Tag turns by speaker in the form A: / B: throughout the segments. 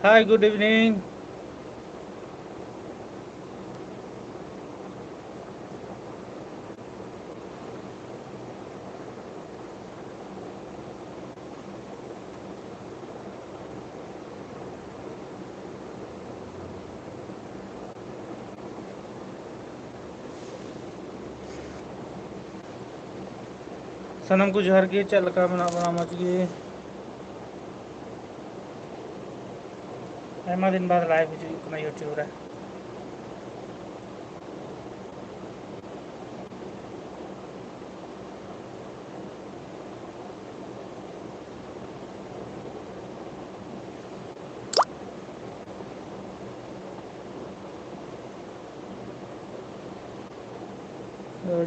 A: Hi, good evening. सनम को जोहर गे चल लका मना बना मज गे आयमा दिन बाद लाइव हिजुग कना यूट्यूब रे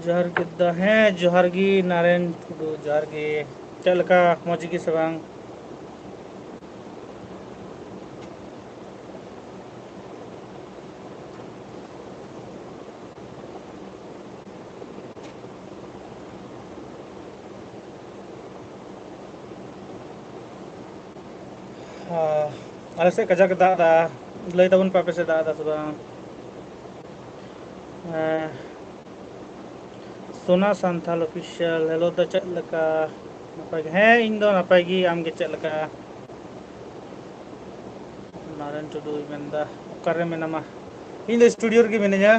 A: जोहर गिद्दा है जोहर गी नारायण टुडू जोहर गे चल लका मज गे से बांग आले से कजाक दाग दा लय तबन पापे से दाग दा से बांग सोना सांथाल ऑफिशियल हेलो दा चल लका नपाय गे है इन दो नपाय गी आम गे चल लका नारायण टुडू मेंदा ओकारे मेनामा इन दो स्टूडियो रे गे मेनेजा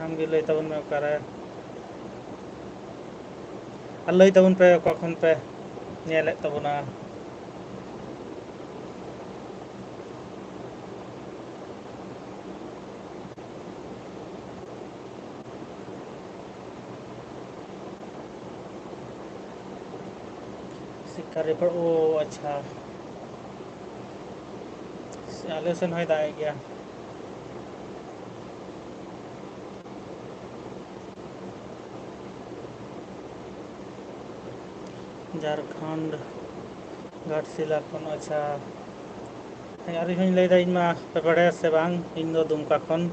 A: आम गे लय तबन में ओकारे लय तबन पे ओका खन पे नेले तबना सिक्का पर ओ अच्छा आले से नहीं दाए गया झारखंड घाटशिला खन अच्छा यार इन लय दा इन मा पे बड़े से बांग इन दो दुमका खन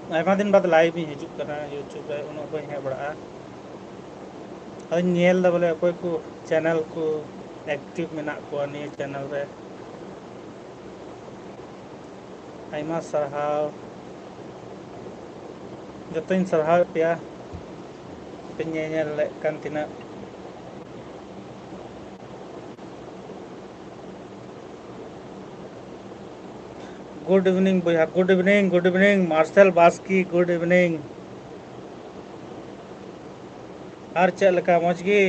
A: आयमा दिन बाद लाइव ही हिजुग कना यूट्यूब रे उन बई हे बड़ा अ नेल दा बोले अकोय को चैनल को एक्टिव मेना को नि चैनल रे आयमा सरहाव जतन सरहाव पेया पे नेल ले कान तिना गुड इवनिंग भैया good evening Marshal Baski good evening आर चल लका मौज गी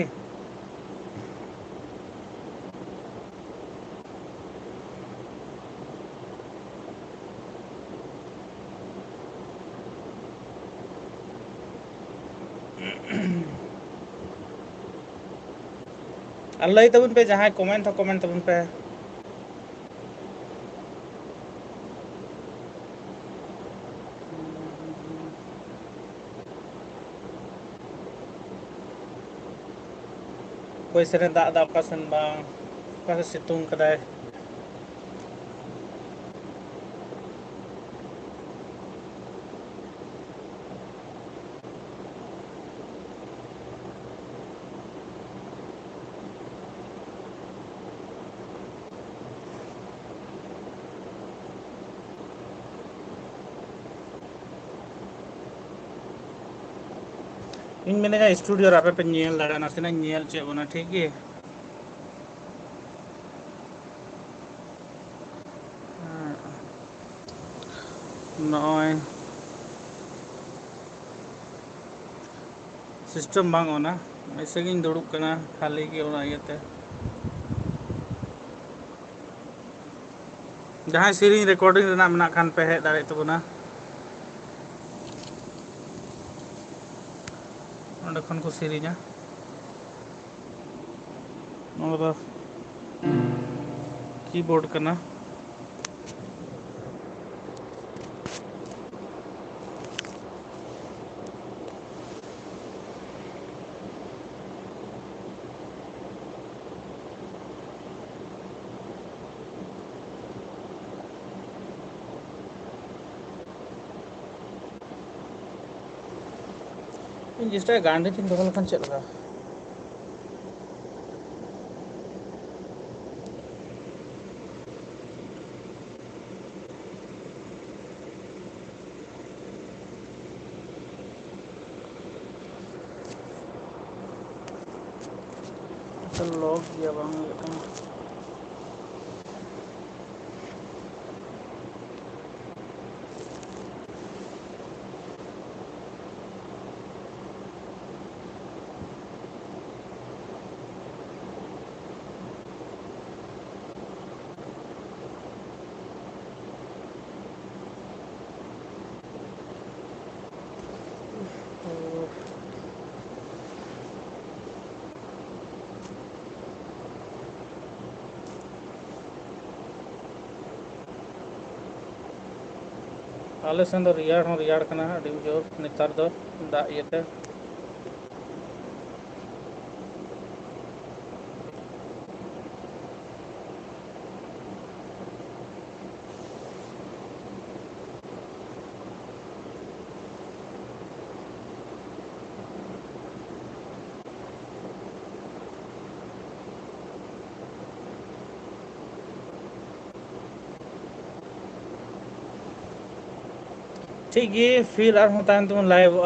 A: लय तबन पे जहां कमेंट तबन पे कोई से दाग दा ओका सन बांग ओका से सितुंग कदाय इन मेने स्टूडियो रे पे नेल दाड़ा ना से नेल चे बना ठीक है नॉय सिस्टम बांग होना ऐसे गिन दुड़ुब कना खाली के ओना इयते जहां सीरीज रिकॉर्डिंग रेना मेना खान पे हे दाड़े तबना ओंडे खन को सीरीजा कीबोर्ड कना ᱤᱧ ᱪᱮᱥᱴᱟᱭᱟ ᱜᱟᱱᱰᱤ ᱛᱤᱧ ᱫᱚᱦᱚ ᱞᱮᱠᱷᱟᱱ ᱪᱮᱫ ᱞᱮᱠᱟ log dia bang kan आले सेन दो रियाड़ कना अड़ी जोर नेतार दो दा इयते ठीक है फिर और होता है तुम लाइव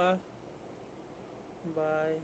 A: बाय